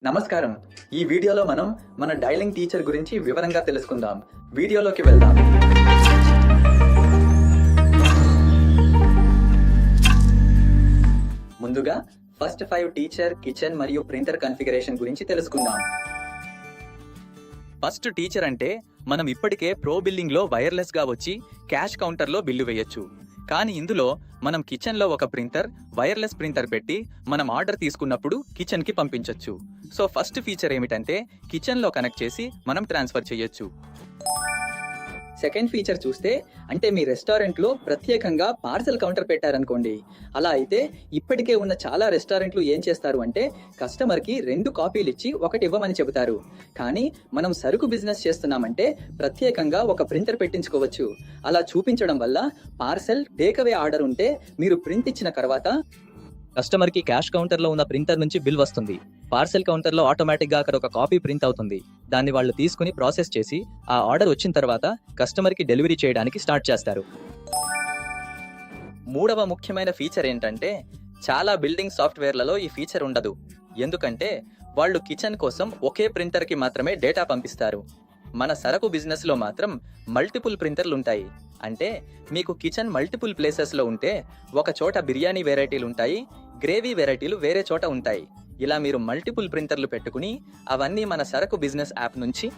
నమస్కారం. ఈ వీడియోలో మనం మన డైలింగ్ టీచర్ గురించి వివరంగా తెలుసుకుందాం. వీడియోలోకి వెళ్దాం. ముందుగా ఫస్ట్ 5 టీచర్, కిచెన్ మరియు ప్రింటర్ కాన్ఫిగరేషన్ గురించి తెలుసుకుందాం. ఫస్ట్ టీచర్ అంటే మనం ఇప్పటికే ప్రో బిల్లింగ్ లో వైర్లెస్ గా వచ్చి క్యాష్ కౌంటర్ లో బిల్లు వేయొచ్చు. కానీ ఇందులో మనం కిచెన్ లో ఒక ప్రింటర్, వైర్లెస్ ప్రింటర్ పెట్టి మనం ఆర్డర్ తీసుకున్నప్పుడు కిచెన్ కి పంపించొచ్చు. సో ఫస్ట్ ఫీచర్ ఏమిటంటే కిచెన్ లో కనెక్ట్ చేసి మనం ట్రాన్స్ఫర్ చేయొచ్చు. సెకండ్ ఫీచర్ చూస్తే అంటే మీ రెస్టారెంట్లో ప్రత్యేకంగా పార్సల్ కౌంటర్ పెట్టారనుకోండి. అలా అయితే ఇప్పటికే ఉన్న చాలా రెస్టారెంట్లు ఏం చేస్తారు అంటే కస్టమర్కి 2 కాపీలు ఇచ్చి ఒకటి ఇవ్వమని చెబుతారు. కానీ మనం సరుకు బిజినెస్ చేస్తున్నామంటే ప్రత్యేకంగా ఒక ప్రింటర్ పెట్టించుకోవచ్చు. అలా చూపించడం వల్ల పార్సల్ టేక్అవే ఆర్డర్ ఉంటే మీరు ప్రింట్ ఇచ్చిన తర్వాత కస్టమర్కి క్యాష్ కౌంటర్లో ఉన్న ప్రింటర్ నుంచి బిల్ వస్తుంది. పార్సెల్ కౌంటర్లో ఆటోమేటిక్గా అక్కడ ఒక కాపీ ప్రింట్ అవుతుంది. దాన్ని వాళ్ళు తీసుకుని ప్రాసెస్ చేసి ఆ ఆర్డర్ వచ్చిన తర్వాత కస్టమర్కి డెలివరీ చేయడానికి స్టార్ట్ చేస్తారు. మూడవ ముఖ్యమైన ఫీచర్ ఏంటంటే చాలా బిల్డింగ్ సాఫ్ట్వేర్లలో ఈ ఫీచర్ ఉండదు. ఎందుకంటే వాళ్ళు కిచెన్ కోసం ఒకే ప్రింటర్కి మాత్రమే డేటా పంపిస్తారు. మన సరకు బిజినెస్లో మాత్రం మల్టిపుల్ ప్రింటర్లు ఉంటాయి. అంటే మీకు కిచెన్ మల్టిపుల్ ప్లేసెస్లో ఉంటే ఒక చోట బిర్యానీ వెరైటీలు ఉంటాయి, గ్రేవీ వెరైటీలు వేరే చోట ఉంటాయి. ఇలా మీరు మల్టిపుల్ ప్రింటర్లు పెట్టుకుని అవన్నీ మన సరకు బిజినెస్ యాప్ నుంచి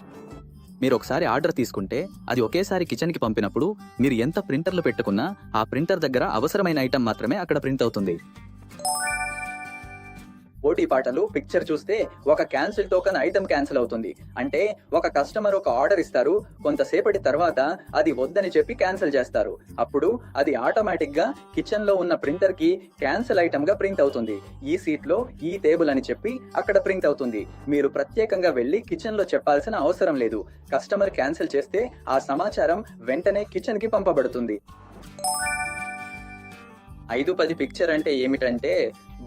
మీరు ఒకసారి ఆర్డర్ తీసుకుంటే అది ఒకేసారి కిచెన్కి పంపినప్పుడు మీరు ఎంత ప్రింటర్లు పెట్టుకున్నా ఆ ప్రింటర్ దగ్గర అవసరమైన ఐటమ్ మాత్రమే అక్కడ ప్రింట్ అవుతుంది. పోటీ పాటలు పిక్చర్ చూస్తే ఒక క్యాన్సిల్ టోకెన్ ఐటమ్ క్యాన్సిల్ అవుతుంది. అంటే ఒక కస్టమర్ ఒక ఆర్డర్ ఇస్తారు, కొంతసేపటి తర్వాత అది వద్దని చెప్పి క్యాన్సిల్ చేస్తారు. అప్పుడు అది ఆటోమేటిక్ గా కిచెన్ లో ఉన్న ప్రింటర్ కి క్యాన్సిల్ ఐటమ్ గా ప్రింట్ అవుతుంది. ఈ సీట్ లో ఈ టేబుల్ అని చెప్పి అక్కడ ప్రింట్ అవుతుంది. మీరు ప్రత్యేకంగా వెళ్లి కిచెన్ లో చెప్పాల్సిన అవసరం లేదు. కస్టమర్ క్యాన్సిల్ చేస్తే ఆ సమాచారం వెంటనే కిచెన్ కి పంపబడుతుంది. 5-10 పిక్చర్ అంటే ఏమిటంటే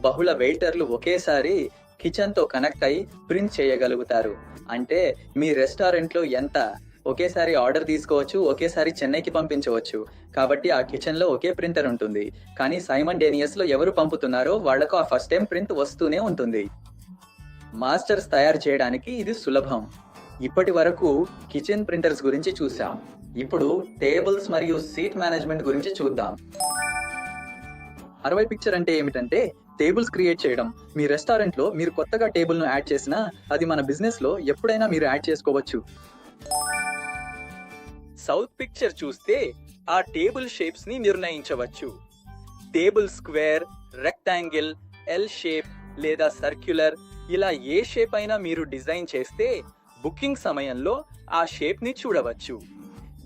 బహుళ వెయిటర్లు ఒకేసారి కిచెన్ తో కనెక్ట్ అయి ప్రింట్ చేయగలుగుతారు. అంటే మీ రెస్టారెంట్లో ఎంత ఒకేసారి ఆర్డర్ తీసుకోవచ్చు, ఒకేసారి చెన్నైకి పంపించవచ్చు. కాబట్టి ఆ కిచెన్ లో ఒకే ప్రింటర్ ఉంటుంది. కానీ సైమల్టేనియస్ లో ఎవరు పంపుతున్నారో వాళ్లకు ఆ ఫస్ట్ టైం ప్రింట్ వస్తూనే ఉంటుంది. మాస్టర్స్ తయారు చేయడానికి ఇది సులభం. ఇప్పటి వరకు కిచెన్ ప్రింటర్స్ గురించి చూసాం. ఇప్పుడు టేబుల్స్ మరియు సీట్ మేనేజ్మెంట్ గురించి చూద్దాం. 60 పిక్చర్ అంటే ఏమిటంటే టేబుల్స్ క్రియేట్ చేయడం. మీ రెస్టారెంట్ లో మీరు కొత్తగా టేబుల్ ను యాడ్ చేసినా అది మన బిజినెస్ లో ఎప్పుడైనా మీరు యాడ్ చేసుకోవచ్చు. సౌత్ పిక్చర్ చూస్తే ఆ టేబుల్ షేప్స్ ని నిర్ణయించవచ్చు. Table square, rectangle, L shape లేదా సర్క్యులర్ ఇలా ఏ షేప్ అయినా మీరు డిజైన్ చేస్తే బుకింగ్ సమయంలో ఆ షేప్ ని చూడవచ్చు.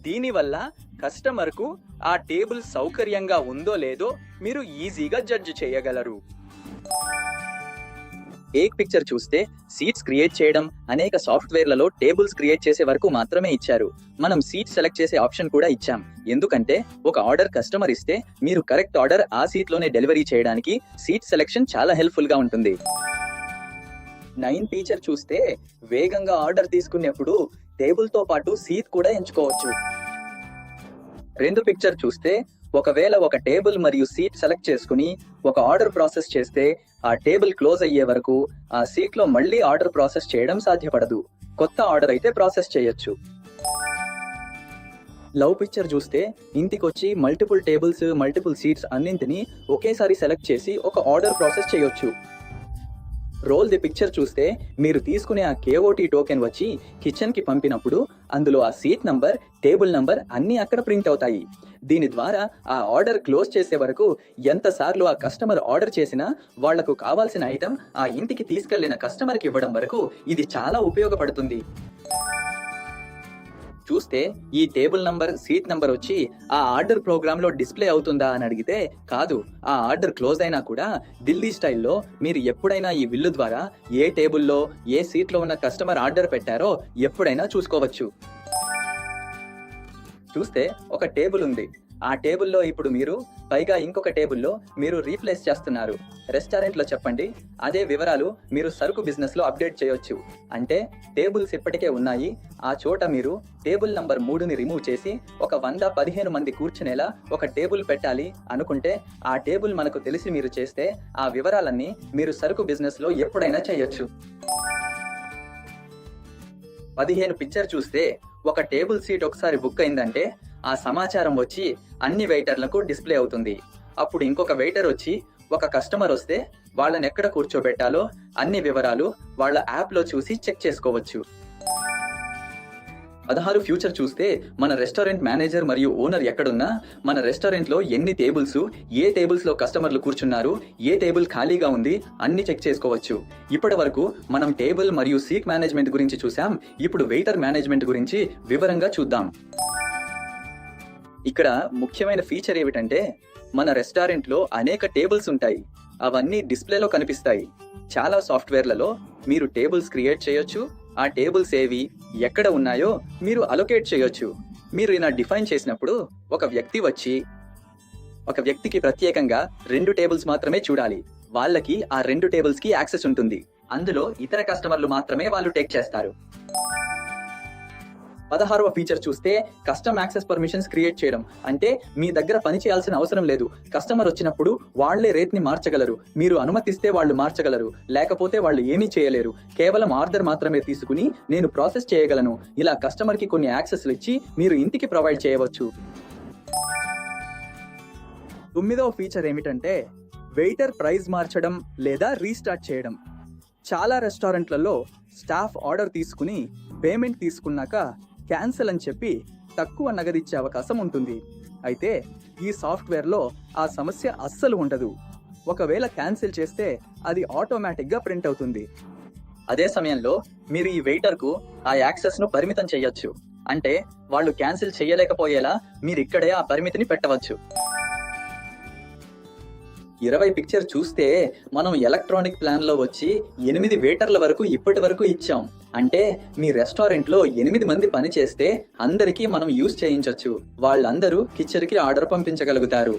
దీనివల్ల కస్టమర్ కు ఆ టేబుల్ సౌకర్యంగా ఉందో లేదో మీరు ఈజీగా జడ్జ్ చేయగలరు. ఏక్ పిక్చర్ చూస్తే సీట్స్ క్రియేట్ చేయడం అనేక సాఫ్ట్వేర్లలో టేబుల్స్ క్రియేట్ చేసే వరకు మాత్రమే ఇచ్చారు. మనం సీట్ సెలెక్ట్ చేసే ఆప్షన్ కూడా ఇచ్చాం. ఎందుకంటే ఒక ఆర్డర్ కస్టమర్ ఇస్తే మీరు కరెక్ట్ ఆర్డర్ ఆ సీట్ లోనే డెలివరీ చేయడానికి సీట్ సెలెక్షన్ చాలా హెల్ప్ఫుల్ గా ఉంటుంది. 9 ఫీచర్ చూస్తే వేగంగా ఆర్డర్ తీసుకునేప్పుడు టేబుల్ తో పాటు సీట్ కూడా ఎంచుకోవచ్చు. 2 పిక్చర్ చూస్తే ఒకవేళ ఒక టేబుల్ మరియు సీట్ సెలెక్ట్ చేసుకుని ఒక ఆర్డర్ ప్రాసెస్ చేస్తే ఆ టేబుల్ క్లోజ్ అయ్యే వరకు ఆ సీట్ లో మళ్ళీ ఆర్డర్ ప్రాసెస్ చేయడం సాధ్యపడదు. కొత్త ఆర్డర్ అయితే ప్రాసెస్ చేయొచ్చు. లవ్ పిక్చర్ చూస్తే ఇంటికొచ్చి మల్టిపుల్ టేబుల్స్, మల్టిపుల్ సీట్స్ అన్నింటినీ ఒకేసారి సెలెక్ట్ చేసి ఒక ఆర్డర్ ప్రాసెస్ చేయొచ్చు. రోల్ ది పిక్చర్ చూస్తే మీరు తీసుకునే ఆ కేఓటీ టోకెన్ వచ్చి కిచెన్ కి పంపినప్పుడు అందులో ఆ సీట్ నంబర్, టేబుల్ నంబర్ అన్ని అక్కడ ప్రింట్ అవుతాయి. దీని ద్వారా ఆ ఆర్డర్ క్లోజ్ చేసే వరకు ఎంతసార్లు ఆ కస్టమర్ ఆర్డర్ చేసినా వాళ్లకు కావాల్సిన ఐటమ్ ఆ ఇంటికి తీసుకెళ్లిన కస్టమర్కి ఇవ్వడం వరకు ఇది చాలా ఉపయోగపడుతుంది. చూస్తే ఈ టేబుల్ నంబర్, సీట్ నంబర్ వచ్చి ఆ ఆర్డర్ ప్రోగ్రామ్ లో డిస్ప్లే అవుతుందా అని అడిగితే కాదు. ఆ ఆర్డర్ క్లోజ్ అయినా కూడా ఢిల్లీ స్టైల్లో మీరు ఎప్పుడైనా ఈ విల్లు ద్వారా ఏ టేబుల్లో ఏ సీట్ లో ఉన్న కస్టమర్ ఆర్డర్ పెట్టారో ఎప్పుడైనా చూసుకోవచ్చు. చూస్తే ఒక టేబుల్ ఉంది. ఆ టేబుల్లో ఇప్పుడు మీరు పైగా ఇంకొక టేబుల్లో మీరు రీప్లేస్ చేస్తున్నారు. రెస్టారెంట్ లో చెప్పండి, అదే వివరాలు మీరు సరుకు బిజినెస్ లో అప్డేట్ చేయొచ్చు. అంటే టేబుల్స్ ఇప్పటికే ఉన్నాయి, ఆ చోట మీరు టేబుల్ నంబర్ 3ని రిమూవ్ చేసి ఒక 115 మంది కూర్చునేలా ఒక టేబుల్ పెట్టాలి అనుకుంటే ఆ టేబుల్ మనకు తెలిసి మీరు చేస్తే ఆ వివరాలన్నీ మీరు సరుకు బిజినెస్ లో ఎప్పుడైనా చేయొచ్చు. 15 పిక్చర్ చూస్తే ఒక టేబుల్ సీట్ ఒకసారి బుక్ అయిందంటే ఆ సమాచారం వచ్చి అన్ని వెయిటర్లకు డిస్ప్లే అవుతుంది. అప్పుడు ఇంకొక వెయిటర్ వచ్చి ఒక కస్టమర్ వస్తే వాళ్ళని ఎక్కడ కూర్చోబెట్టాలో అన్ని వివరాలు వాళ్ళ యాప్లో చూసి చెక్ చేసుకోవచ్చు. 16 ఫ్యూచర్ చూస్తే మన రెస్టారెంట్ మేనేజర్ మరియు ఓనర్ ఎక్కడున్నా మన రెస్టారెంట్లో ఎన్ని టేబుల్స్, ఏ టేబుల్స్ లో కస్టమర్లు కూర్చున్నారు, ఏ టేబుల్ ఖాళీగా ఉంది అన్ని చెక్ చేసుకోవచ్చు. ఇప్పటి వరకు మనం టేబుల్ మరియు సీట్ మేనేజ్మెంట్ గురించి చూసాం. ఇప్పుడు వెయిటర్ మేనేజ్మెంట్ గురించి వివరంగా చూద్దాం. ఇక్కడ ముఖ్యమైన ఫీచర్ ఏమిటంటే మన రెస్టారెంట్లో అనేక టేబుల్స్ ఉంటాయి. అవన్నీ డిస్ప్లేలో కనిపిస్తాయి. చాలా సాఫ్ట్వేర్లలో మీరు టేబుల్స్ క్రియేట్ చేయొచ్చు. ఆ టేబుల్స్ ఏవి, ఎక్కడ ఉన్నాయో మీరు అలొకేట్ చేయొచ్చు. మీరు ఇలా డిఫైన్ చేసినప్పుడు ఒక వ్యక్తికి ప్రత్యేకంగా 2 టేబుల్స్ మాత్రమే చూడాలి. వాళ్ళకి ఆ 2 టేబుల్స్ కి యాక్సెస్ ఉంటుంది. అందులో ఇతర కస్టమర్లు మాత్రమే వాళ్ళు టేక్ చేస్తారు. 16వ ఫీచర్ చూస్తే కస్టమ్ యాక్సెస్ పర్మిషన్స్ క్రియేట్ చేయడం. అంటే మీ దగ్గర పని చేయాల్సిన అవసరం లేదు. కస్టమర్ వచ్చినప్పుడు వాళ్లే రేట్ ని మార్చగలరు. మీరు అనుమతిస్తే వాళ్ళు మార్చగలరు, లేకపోతే వాళ్ళు ఏమీ చేయలేరు. కేవలం ఆర్డర్ మాత్రమే తీసుకుని నేను ప్రాసెస్ చేయగలను. ఇలా కస్టమర్ కి కొన్ని యాక్సెస్లు ఇచ్చి మీరు ఇంటికి ప్రొవైడ్ చేయవచ్చు. 9వ ఫీచర్ ఏమిటంటే వెయిటర్ ప్రైస్ మార్చడం లేదా రీస్టార్ట్ చేయడం. చాలా రెస్టారెంట్లలో స్టాఫ్ ఆర్డర్ తీసుకుని పేమెంట్ తీసుకున్నాక క్యాన్సిల్ అని చెప్పి తక్కువ నగదిచ్చే అవకాశం ఉంటుంది. అయితే ఈ సాఫ్ట్వేర్లో ఆ సమస్య అస్సలు ఉండదు. ఒకవేళ క్యాన్సిల్ చేస్తే అది ఆటోమేటిక్గా ప్రింట్ అవుతుంది. అదే సమయంలో మీరు ఈ వెయిటర్కు ఆ యాక్సెస్ను పరిమితం చేయొచ్చు. అంటే వాళ్ళు క్యాన్సిల్ చేయలేకపోయేలా మీరు ఇక్కడే ఆ పరిమితిని పెట్టవచ్చు. 20 పిక్చర్ చూస్తే మనం ఎలక్ట్రానిక్ ప్లాన్ లో వచ్చి 8 వెయిటర్ల వరకు ఇప్పటి వరకు ఇచ్చాం. అంటే మీ రెస్టారెంట్ లో 8 మంది పని చేస్తే అందరికీ మనం యూజ్ చేయించవచ్చు. వాళ్ళందరూ కిచెన్ కి ఆర్డర్ పంపించగలుగుతారు.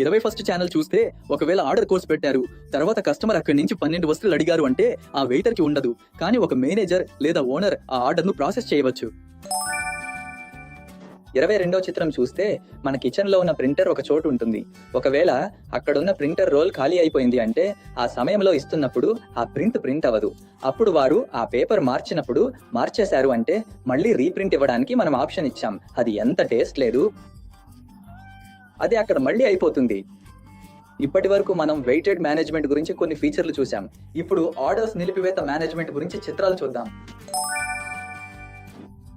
21st ఛానల్ చూస్తే ఒకవేళ ఆర్డర్ కోర్స్ పెట్టారు, తర్వాత కస్టమర్ అక్కడి నుంచి 12 వస్తువులు అడిగారు అంటే ఆ వెయిటర్ కి ఉండదు, కానీ ఒక మేనేజర్ లేదా ఓనర్ ఆ ఆర్డర్ ను ప్రాసెస్ చేయవచ్చు. 22వ చిత్రం చూస్తే మన కిచెన్ లో ఉన్న ప్రింటర్ ఒక చోటు ఉంటుంది. ఒకవేళ అక్కడున్న ప్రింటర్ రోల్ ఖాళీ అయిపోయింది అంటే ఆ సమయంలో ఇస్తున్నప్పుడు ఆ ప్రింట్ అవ్వదు. అప్పుడు వారు ఆ పేపర్ మార్చేశారు అంటే మళ్ళీ రీప్రింట్ ఇవ్వడానికి మనం ఆప్షన్ ఇచ్చాం. అది ఎంత టేస్ట్ లేదు, అది అక్కడ మళ్ళీ అయిపోతుంది. ఇప్పటి వరకు మనం వెయిటెడ్ మేనేజ్మెంట్ గురించి కొన్ని ఫీచర్లు చూసాం. ఇప్పుడు ఆర్డర్స్ నిలిపివేత మేనేజ్మెంట్ గురించి చిత్రాలు చూద్దాం.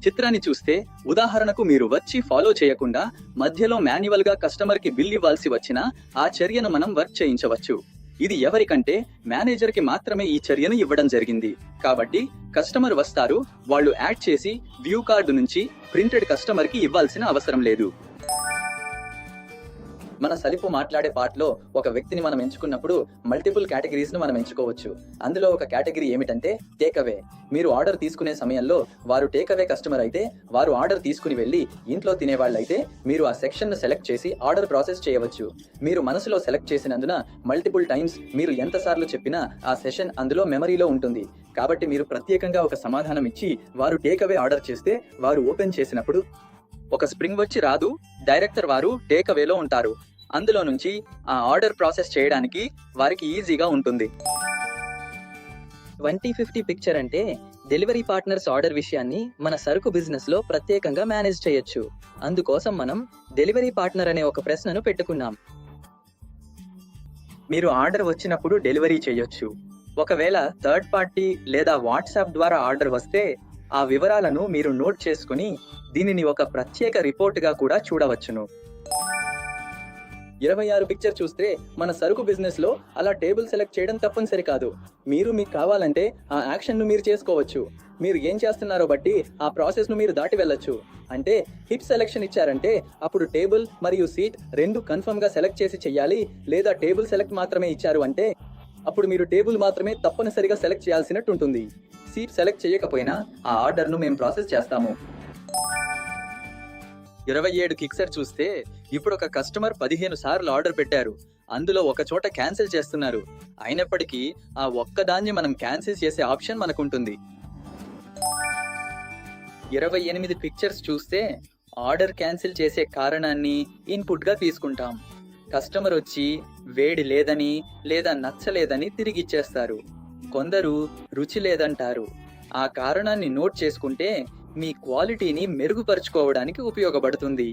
చిత్రాన్ని చూస్తే ఉదాహరణకు మీరు వచ్చి ఫాలో చేయకుండా మధ్యలో మాన్యువల్ గా కస్టమర్ కి బిల్ ఇవ్వాల్సి వచ్చినా ఆ చర్యను మనం వర్క్ చేయించవచ్చు. ఇది ఎవరికంటే మేనేజర్ కి మాత్రమే ఈ చర్యను ఇవ్వడం జరిగింది. కాబట్టి కస్టమర్ వస్తారు, వాళ్ళు యాడ్ చేసి వ్యూ కార్డు నుంచి ప్రింటెడ్ కస్టమర్ కి ఇవ్వాల్సిన అవసరం లేదు. మన సలిపు మాట్లాడే పార్ట్లో ఒక వ్యక్తిని మనం ఎంచుకున్నప్పుడు మల్టిపుల్ కేటగిరీస్ ను మనం ఎంచుకోవచ్చు. అందులో ఒక కేటగిరీ ఏమిటంటే టేక్ అవే. మీరు ఆర్డర్ తీసుకునే సమయంలో వారు టేక్ అవే కస్టమర్ అయితే, వారు ఆర్డర్ తీసుకుని వెళ్ళి ఇంట్లో తినేవాళ్ళైతే మీరు ఆ సెక్షన్ ను సెలెక్ట్ చేసి ఆర్డర్ ప్రాసెస్ చేయవచ్చు. మీరు మనసులో సెలెక్ట్ చేసినందున మల్టిపుల్ టైమ్స్ మీరు ఎంతసార్లు చెప్పినా ఆ సెషన్ అందులో మెమరీలో ఉంటుంది. కాబట్టి మీరు ప్రత్యేకంగా ఒక సమాధానం ఇచ్చి వారు టేక్ అవే ఆర్డర్ చేస్తే వారు ఓపెన్ చేసినప్పుడు ఒక స్ప్రింగ్ వచ్చి రాదు, డైరెక్టర్ వారు టేక్ అవేలో ఉంటారు. అందులో నుంచి ఆ ఆర్డర్ ప్రాసెస్ చేయడానికి వారికి ఈజీగా ఉంటుంది. 2050 పిక్చర్ అంటే డెలివరీ పార్ట్నర్స్ ఆర్డర్ విషయాన్ని మన సరుకు బిజినెస్ లో ప్రత్యేకంగా మేనేజ్ చేయొచ్చు. అందుకోసం మనం డెలివరీ పార్ట్నర్ అనే ఒక ప్రశ్నను పెట్టుకున్నాం. మీరు ఆర్డర్ వచ్చినప్పుడు డెలివరీ చేయొచ్చు. ఒకవేళ థర్డ్ పార్టీ లేదా వాట్సాప్ ద్వారా ఆర్డర్ వస్తే ఆ వివరాలను మీరు నోట్ చేసుకుని దీనిని ఒక ప్రత్యేక రిపోర్ట్ గా కూడా చూడవచ్చును. 26 పిక్చర్ చూస్తే మన సరుకు బిజినెస్ లో అలా టేబుల్ సెలెక్ట్ చేయడం తప్పనిసరి కాదు. మీకు కావాలంటే ఆ యాక్షన్ ను మీరు చేసుకోవచ్చు. మీరు ఏం చేస్తున్నారో బట్టి ఆ ప్రాసెస్ ను మీరు దాటి వెళ్ళొచ్చు. అంటే హిప్ సెలెక్షన్ ఇచ్చారంటే అప్పుడు టేబుల్ మరియు సీట్ 2 కన్ఫర్మ్ గా సెలెక్ట్ చేసి చెయ్యాలి. లేదా టేబుల్ సెలెక్ట్ మాత్రమే ఇచ్చారు అంటే అప్పుడు మీరు టేబుల్ మాత్రమే తప్పనిసరిగా సెలెక్ట్ చేయాల్సినట్టు ఉంటుంది. సీట్ సెలెక్ట్ చేయకపోయినా ఆ ఆర్డర్ ను మేము ప్రాసెస్ చేస్తాము. 27 కిక్సర్ చూస్తే ఇప్పుడు ఒక కస్టమర్ 15 సార్లు ఆర్డర్ పెట్టారు. అందులో ఒక చోట క్యాన్సిల్ చేస్తున్నారు. అయినప్పటికీ ఆ ఒక్కదాన్ని మనం క్యాన్సిల్ చేసే ఆప్షన్ మనకుంటుంది. 28 పిక్చర్స్ చూస్తే ఆర్డర్ క్యాన్సిల్ చేసే కారణాన్ని ఇన్పుట్ గా తీసుకుంటాం. కస్టమర్ వచ్చి వేడి లేదని లేదా నచ్చలేదని తిరిగిచ్చేస్తారు. కొందరు రుచి లేదంటారు. ఆ కారణాన్ని నోట్ చేసుకుంటే మీ క్వాలిటీని మెరుగుపరుచుకోవడానికి ఉపయోగపడుతుంది.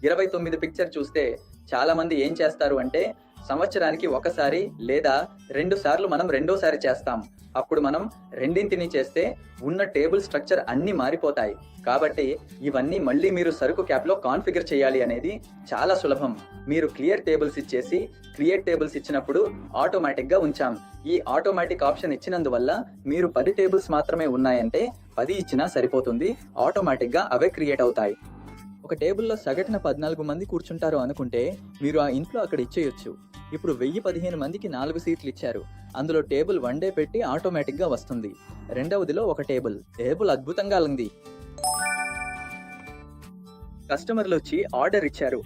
29 పిక్చర్ చూస్తే చాలా మంది ఏం చేస్తారు అంటే సంవత్సరానికి ఒకసారి లేదా 2 సార్లు మనం రెండోసారి చేస్తాం. అప్పుడు మనం రెండింటిని చేస్తే ఉన్న టేబుల్ స్ట్రక్చర్ అన్ని మారిపోతాయి. కాబట్టి ఇవన్నీ మళ్ళీ మీరు సరుకు క్యాప్లో కాన్ఫిగర్ చేయాలి అనేది చాలా సులభం. మీరు క్లియర్ టేబుల్స్ ఇచ్చేసి క్రియేట్ టేబుల్స్ ఇచ్చినప్పుడు ఆటోమేటిక్గా ఉంచాం. ఈ ఆటోమేటిక్ ఆప్షన్ ఇచ్చినందువల్ల మీరు 10 టేబుల్స్ మాత్రమే ఉన్నాయంటే 10 ఇచ్చినా సరిపోతుంది. ఆటోమేటిక్గా అవే క్రియేట్ అవుతాయి. ఒక టేబుల్లో సగటున 14 మంది కూర్చుంటారు అనుకుంటే మీరు ఆ ఇంట్లో అక్కడ ఇచ్చేయొచ్చు. ఇప్పుడు 1015 మందికి 4 సీట్లు ఇచ్చారు. అందులో టేబుల్ 1 డే పెట్టి ఆటోమేటిక్గా వస్తుంది. రెండవదిలో ఒక టేబుల్ అద్భుతంగా ఉంది. కస్టమర్లు వచ్చి ఆర్డర్ ఇచ్చారు.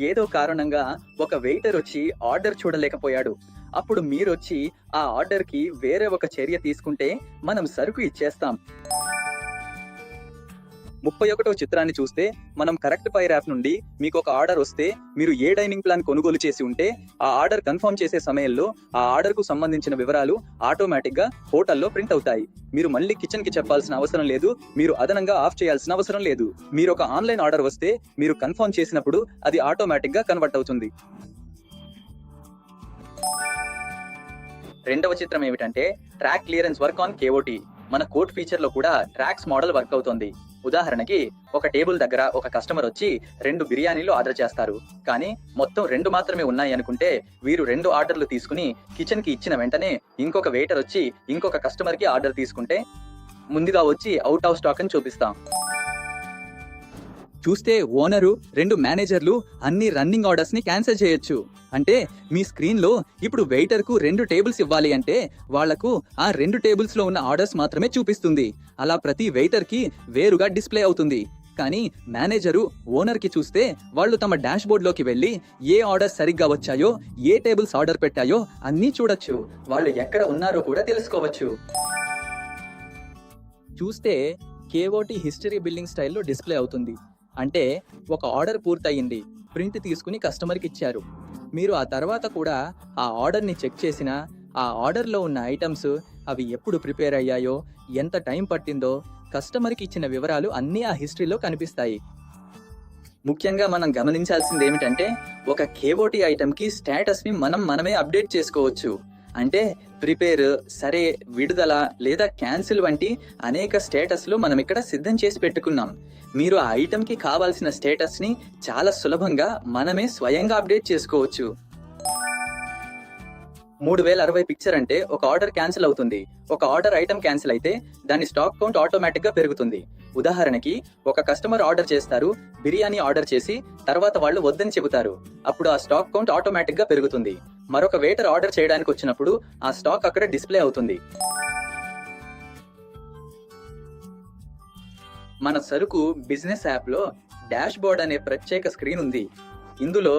ఏదో కారణంగా ఒక వెయిటర్ వచ్చి ఆర్డర్ చూడలేకపోయాడు. అప్పుడు మీరొచ్చి ఆ ఆర్డర్కి వేరే ఒక చర్య తీసుకుంటే మనం సరుకు ఇచ్చేస్తాం. 31వ చిత్రాన్ని చూస్తే మనం కరెక్ట్ ఫైర్ యాప్ నుండి మీకు ఒక ఆర్డర్ వస్తే మీరు ఏ డైనింగ్ ప్లాన్ కొనుగోలు చేసి ఉంటే ఆ ఆర్డర్ కన్ఫర్మ్ చేసే సమయంలో ఆ ఆర్డర్ కు సంబంధించిన వివరాలు ఆటోమేటిక్ గా హోటల్లో ప్రింట్ అవుతాయి. మీరు మళ్ళీ కిచెన్ కి చెప్పాల్సిన అవసరం లేదు. మీరు అదనంగా ఆఫ్ చేయాల్సిన అవసరం లేదు. మీరు ఒక ఆన్లైన్ ఆర్డర్ వస్తే మీరు కన్ఫర్మ్ చేసినప్పుడు అది ఆటోమేటిక్ గా కన్వర్ట్ అవుతుంది. రెండవ చిత్రం ఏమిటంటే track clearance work on KOT. మన కోడ్ ఫీచర్ లో కూడా ట్రాక్స్ మోడల్ వర్క్ అవుతుంది. ఉదాహరణకి ఒక టేబుల్ దగ్గర ఒక కస్టమర్ వచ్చి 2 బిర్యానీలు ఆర్డర్ చేస్తారు. కానీ మొత్తం 2 మాత్రమే ఉన్నాయి అనుకుంటే వీరు 2 ఆర్డర్లు తీసుకుని కిచెన్ కి ఇచ్చిన వెంటనే ఇంకొక వెయిటర్ వచ్చి ఇంకొక కస్టమర్ కి ఆర్డర్ తీసుకుంటే ముందుగా వచ్చి అవుట్ ఆఫ్ స్టాక్ అని చూపిస్తాం. చూస్తే ఓనరు 2 మేనేజర్లు అన్ని రన్నింగ్ ఆర్డర్స్ ని క్యాన్సిల్ చేయొచ్చు. అంటే మీ స్క్రీన్ లో ఇప్పుడు వెయిటర్ కు 2 టేబుల్స్ ఇవ్వాలి అంటే వాళ్లకు ఆ 2 టేబుల్స్ లో ఉన్న ఆర్డర్స్ మాత్రమే చూపిస్తుంది. అలా ప్రతి వెయిటర్ కి వేరుగా డిస్ప్లే అవుతుంది. కానీ మేనేజరు ఓనర్ కి చూస్తే వాళ్ళు తమ డాష్ బోర్డ్ లోకి వెళ్లి ఏ ఆర్డర్స్ సరిగ్గా వచ్చాయో, ఏ టేబుల్స్ ఆర్డర్ పెట్టాయో అన్నీ చూడొచ్చు. వాళ్ళు ఎక్కడ ఉన్నారో కూడా తెలుసుకోవచ్చు. చూస్తే KOT హిస్టరీ బిల్డింగ్ స్టైల్లో డిస్ప్లే అవుతుంది. అంటే ఒక ఆర్డర్ పూర్తయింది, ప్రింట్ తీసుకుని కస్టమర్కి ఇచ్చారు. మీరు ఆ తర్వాత కూడా ఆ ఆర్డర్ని చెక్ చేసినా ఆ ఆర్డర్లో ఉన్న ఐటమ్స్ అవి ఎప్పుడు ప్రిపేర్ అయ్యాయో, ఎంత టైం పట్టిందో, కస్టమర్కి ఇచ్చిన వివరాలు అన్నీ ఆ హిస్టరీలో కనిపిస్తాయి. ముఖ్యంగా మనం గమనించాల్సింది ఏమిటంటే ఒక KOT ఐటమ్కి స్టేటస్ని మనమే అప్డేట్ చేసుకోవచ్చు. అంటే ప్రిపేర్, సరే, విడుదల లేదా క్యాన్సిల్ వంటి అనేక స్టేటస్లు మనం ఇక్కడ సిద్ధం చేసి పెట్టుకున్నాం. మీరు ఆ ఐటమ్కి కావాల్సిన స్టేటస్ని చాలా సులభంగా మనమే స్వయంగా అప్డేట్ చేసుకోవచ్చు. 3060 పిక్చర్ అంటే ఒక ఆర్డర్ క్యాన్సిల్ అవుతుంది. ఒక ఆర్డర్ ఐటమ్ క్యాన్సిల్ అయితే దాని స్టాక్ కౌంట్ ఆటోమేటిక్ గా పెరుగుతుంది. ఉదాహరణకి ఒక కస్టమర్ ఆర్డర్ చేస్తారు, బిర్యానీ ఆర్డర్ చేసి తర్వాత వాళ్ళు వద్దని చెబుతారు. అప్పుడు ఆ స్టాక్ కౌంట్ ఆటోమేటిక్ గా పెరుగుతుంది. మరొక వెయిటర్ ఆర్డర్ చేయడానికి వచ్చినప్పుడు ఆ స్టాక్ అక్కడ డిస్ప్లే అవుతుంది. మన సరుకు బిజినెస్ యాప్ లో డాష్ బోర్డ్ అనే ప్రత్యేక స్క్రీన్ ఉంది. ఇందులో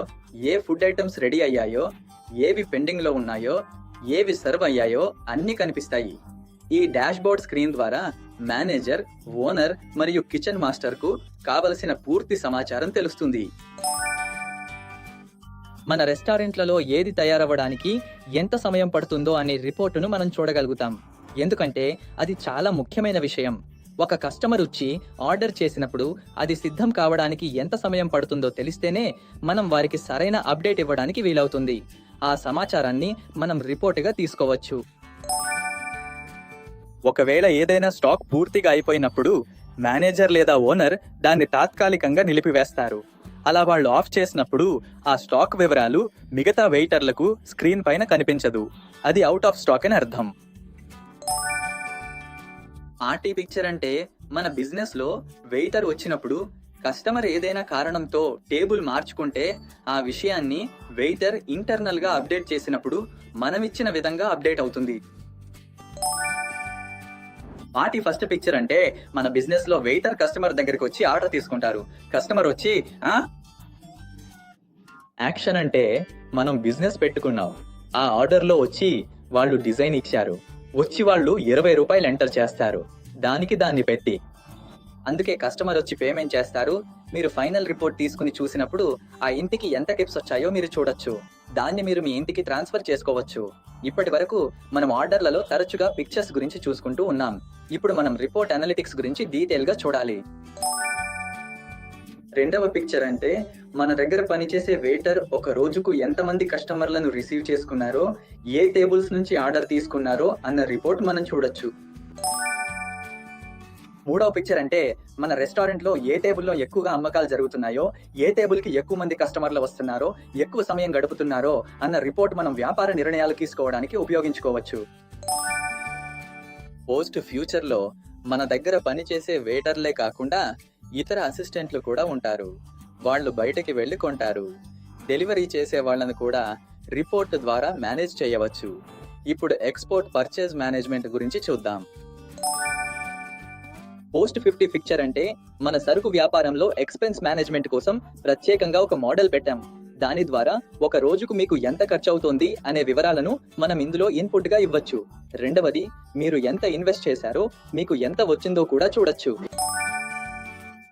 ఏ ఫుడ్ ఐటమ్స్ రెడీ అయ్యాయో, ఏవి పెండింగ్ లో ఉన్నాయో, ఏవి సర్వ్ అయ్యాయో అన్ని కనిపిస్తాయి. ఈ డాష్ బోర్డ్ స్క్రీన్ ద్వారా మేనేజర్, ఓనర్ మరియు కిచెన్ మాస్టర్ కు కావలసిన పూర్తి సమాచారం తెలుస్తుంది. మన రెస్టారెంట్లలో ఏది తయారవ్వడానికి ఎంత సమయం పడుతుందో అనే రిపోర్టును మనం చూడగలుగుతాం. ఎందుకంటే అది చాలా ముఖ్యమైన విషయం. ఒక కస్టమర్ వచ్చి ఆర్డర్ చేసినప్పుడు అది సిద్ధం కావడానికి ఎంత సమయం పడుతుందో తెలిస్తేనే మనం వారికి సరైన అప్డేట్ ఇవ్వడానికి వీలవుతుంది. ఆ సమాచారాన్ని మనం రిపోర్టుగా తీసుకోవచ్చు. ఒకవేళ ఏదైనా స్టాక్ పూర్తిగా అయిపోయినప్పుడు మేనేజర్ లేదా ఓనర్ దాన్ని తాత్కాలికంగా నిలిపివేస్తారు. అలా వాళ్ళు ఆఫ్ చేసినప్పుడు ఆ స్టాక్ వివరాలు మిగతా వెయిటర్లకు స్క్రీన్ పైన కనిపించదు. అది అవుట్ ఆఫ్ స్టాక్ అని అర్థం. ఆర్టీ పిక్చర్ అంటే మన బిజినెస్ లో వెయిటర్ వచ్చినప్పుడు కస్టమర్ ఏదైనా కారణంతో టేబుల్ మార్చుకుంటే ఆ విషయాన్ని వెయిటర్ ఇంటర్నల్ గా అప్డేట్ చేసినప్పుడు మనం ఇచ్చిన విధంగా అప్డేట్ అవుతుంది. ఆర్టీ ఫస్ట్ పిక్చర్ అంటే మన బిజినెస్ లో వెయిటర్ కస్టమర్ దగ్గరికి వచ్చి ఆర్డర్ తీసుకుంటారు. కస్టమర్ వచ్చి యాక్షన్ అంటే మనం బిజినెస్ పెట్టుకున్నాం, ఆ ఆర్డర్ లో వచ్చి వాళ్ళు డిజైన్ ఇచ్చారు, వచ్చి వాళ్ళు 20 రూపాయలు ఎంటర్ చేస్తారు, దాన్ని పెట్టి. అందుకే కస్టమర్ వచ్చి పేమెంట్ చేస్తారు. మీరు ఫైనల్ రిపోర్ట్ తీసుకుని చూసినప్పుడు ఆ ఇంటికి ఎంత టిప్స్ వచ్చాయో మీరు చూడొచ్చు. దాన్ని మీరు మీ ఇంటికి ట్రాన్స్ఫర్ చేసుకోవచ్చు. ఇప్పటి వరకు మనం ఆర్డర్లలో తరచుగా పిక్చర్స్ గురించి చూసుకుంటూ ఉన్నాం. ఇప్పుడు మనం రిపోర్ట్ అనలిటిక్స్ గురించి డీటెయిల్ గా చూడాలి. రెండవ పిక్చర్ అంటే మన దగ్గర పనిచేసే వెయిటర్ ఒక రోజుకు ఎంతమంది కస్టమర్లను రిసీవ్ చేసుకున్నారో, ఏ టేబుల్స్ నుంచి ఆర్డర్ తీసుకున్నారో అన్న రిపోర్ట్ మనం చూడొచ్చు. మూడవ పిక్చర్ అంటే మన రెస్టారెంట్ లో ఏ టేబుల్లో ఎక్కువగా అమ్మకాలు జరుగుతున్నాయో, ఏ టేబుల్ కి ఎక్కువ మంది కస్టమర్లు వస్తున్నారో, ఎక్కువ సమయం గడుపుతున్నారో అన్న రిపోర్ట్ మనం వ్యాపార నిర్ణయాలు తీసుకోవడానికి ఉపయోగించుకోవచ్చు. పోస్ట్ ఫ్యూచర్ లో మన దగ్గర పనిచేసే వెయిటర్లే కాకుండా ఇతర అసిస్టెంట్లు కూడా ఉంటారు. వాళ్ళు బయటకి వెళ్ళి కొంటారు. డెలివరీ చేసే వాళ్ళను కూడా రిపోర్ట్ ద్వారా మేనేజ్ చేయవచ్చు. ఇప్పుడు ఎక్స్పోర్ట్ పర్చేజ్ మేనేజ్మెంట్ గురించి చూద్దాం. పోస్ట్ 50 పిక్చర్ అంటే మన సరుకు వ్యాపారంలో ఎక్స్పెన్స్ మేనేజ్మెంట్ కోసం ప్రత్యేకంగా ఒక మోడల్ పెట్టాం. దాని ద్వారా ఒక రోజుకు మీకు ఎంత ఖర్చు అవుతోంది అనే వివరాలను మనం ఇందులో ఇన్పుట్ గా ఇవ్వచ్చు. రెండవది, మీరు ఎంత ఇన్వెస్ట్ చేశారో, మీకు ఎంత వచ్చిందో కూడా చూడొచ్చు.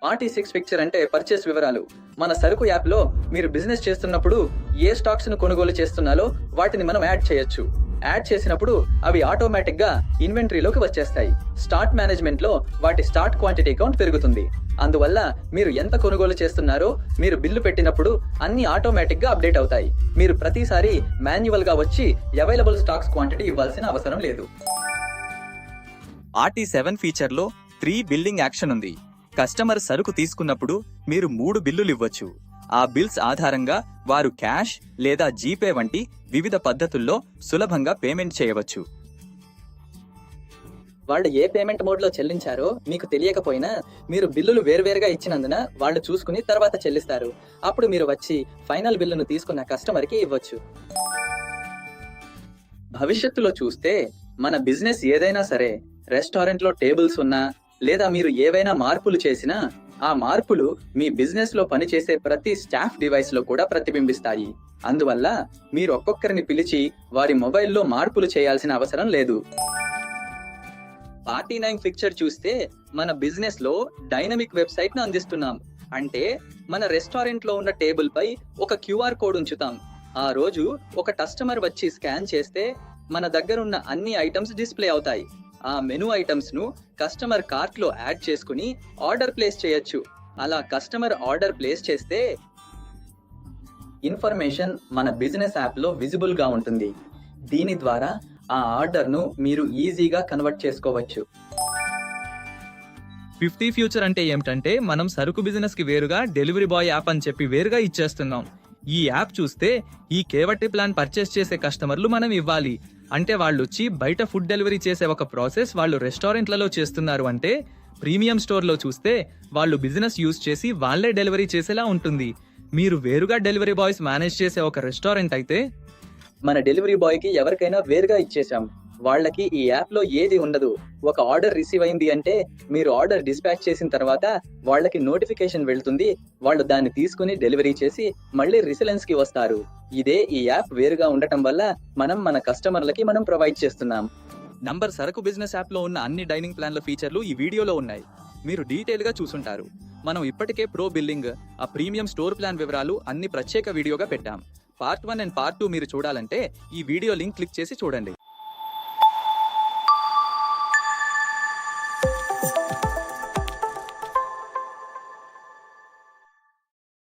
46 పిక్చర్ అంటే పర్చేస్ వివరాలు. మన సరుకు యాప్ లో మీరు బిజినెస్ చేస్తున్నప్పుడు ఏ స్టాక్స్ ను కొనుగోలు చేస్తున్నారో వాటిని మనం యాడ్ చేయొచ్చు. యాడ్ చేసినప్పుడు అవి ఆటోమేటిక్ గా ఇన్వెంటరీలోకి వచ్చేస్తాయి. స్టార్ట్ మేనేజ్మెంట్ లో వాటి స్టార్ట్ క్వాంటిటీ కౌంట్ పెరుగుతుంది. అందువల్ల మీరు ఎంత కొనుగోలు చేస్తున్నారో మీరు బిల్లు పెట్టినప్పుడు అన్ని ఆటోమేటిక్ గా అప్డేట్ అవుతాయి. మీరు ప్రతిసారి మాన్యువల్ గా వచ్చి అవైలబుల్ స్టాక్స్ క్వాంటిటీ ఇవ్వాల్సిన అవసరం లేదు. RT7 ఫీచర్ లో 3 బిల్లింగ్ యాక్షన్ ఉంది. కస్టమర్ సరుకు తీసుకున్నప్పుడు మీరు 3 బిల్లులు ఇవ్వచ్చు. ఆ బిల్స్ ఆధారంగా వారు క్యాష్ లేదా జీపే వంటి వివిధ పద్ధతుల్లో సులభంగా పేమెంట్ చేయవచ్చు. వాళ్ళు ఏ పేమెంట్ మోడ్ లో చెల్లించారో మీకు తెలియకపోయినా మీరు బిల్లులు వేరువేరుగా ఇచ్చినందున వాళ్ళు చూసుకుని తర్వాత చెల్లిస్తారు. అప్పుడు మీరు వచ్చి ఫైనల్ బిల్లును తీసుకున్న కస్టమర్ కి ఇవ్వచ్చు. భవిష్యత్తులో చూస్తే మన బిజినెస్ ఏదైనా సరే, రెస్టారెంట్ లో టేబుల్స్ ఉన్నా లేదా మీరు ఏవైనా మార్పులు చేసినా ఆ మార్పులు మీ బిజినెస్ లో పనిచేసే ప్రతి స్టాఫ్ డివైస్ లో కూడా ప్రతిబింబిస్తాయి. అందువల్ల మీరు ఒక్కొక్కరిని పిలిచి వారి మొబైల్లో మార్పులు చేయాల్సిన అవసరం లేదు. 49 పిక్చర్ చూస్తే మన బిజినెస్ లో డైనమిక్ వెబ్సైట్ ను అందిస్తున్నాం. అంటే మన రెస్టారెంట్ లో ఉన్న టేబుల్ పై ఒక QR కోడ్ ఉంచుతాం. ఆ రోజు ఒక కస్టమర్ వచ్చి స్కాన్ చేస్తే మన దగ్గర ఉన్న అన్ని ఐటమ్స్ డిస్ప్లే అవుతాయి. ఆ మెనూ ఐటమ్స్ ను కస్టమర్ కార్ట్ లో యాడ్ చేసుకుని ఆర్డర్ ప్లేస్ చేయొచ్చు. అలా కస్టమర్ ఆర్డర్ ప్లేస్ చేస్తే ఇన్ఫర్మేషన్ మన బిజినెస్ యాప్ లో విజిబుల్ గా ఉంటుంది. దీని ద్వారా ఆ ఆర్డర్ ను మీరు ఈజీగా కన్వర్ట్ చేసుకోవచ్చు. 50 ఫ్యూచర్ అంటే ఏమిటంటే మనం సరుకు బిజినెస్ కి వేరుగా డెలివరీ బాయ్ యాప్ అని చెప్పి వేరుగా ఇచ్చేస్తున్నాం. ఈ యాప్ చూస్తే ఈ కేవటి ప్లాన్ పర్చేస్ చేసే కస్టమర్లు మనం ఇవ్వాలి. అంటే వాళ్ళు వచ్చి బయట ఫుడ్ డెలివరీ చేసే ఒక ప్రాసెస్ వాళ్ళు రెస్టారెంట్లలో చేస్తున్నారు. అంటే ప్రీమియం స్టోర్ లో చూస్తే వాళ్ళు బిజినెస్ యూజ్ చేసి వాళ్లే డెలివరీ చేసేలా ఉంటుంది. మీరు వేరుగా డెలివరీ బాయ్స్ మేనేజ్ చేసే ఒక రెస్టారెంట్ అయితే మన డెలివరీ బాయ్ కి ఎవరికైనా వేరుగా ఇచ్చేసాం. వాళ్ళకి ఈ యాప్ లో ఏది ఉండదు. ఒక ఆర్డర్ రిసీవ్ అయింది అంటే మీరు ఆర్డర్ డిస్పాచ్ చేసిన తర్వాత వాళ్ళకి నోటిఫికేషన్ వెళ్తుంది. వాళ్ళు దాన్ని తీసుకుని డెలివరీ చేసి మళ్ళీ రిసిలెన్స్ కి వస్తారు. ఇదే ఈ యాప్ వేరుగా ఉండటం వల్ల మనం మన కస్టమర్లకి మనం ప్రొవైడ్ చేస్తున్నాం. నంబర్ సరుకు బిజినెస్ యాప్ లో ఉన్న అన్ని డైనింగ్ ప్లాన్ల ఫీచర్లు ఈ వీడియోలో ఉన్నాయి. మీరు డీటెయిల్ గా చూసుంటారు. మనం ఇప్పటికే ప్రో బిల్లింగ్, ఆ ప్రీమియం స్టోర్ ప్లాన్ వివరాలు అన్ని ప్రత్యేక వీడియోగా పెట్టాం. పార్ట్ 1 అండ్ పార్ట్ 2 మీరు చూడాలంటే ఈ వీడియో లింక్ క్లిక్ చేసి చూడండి.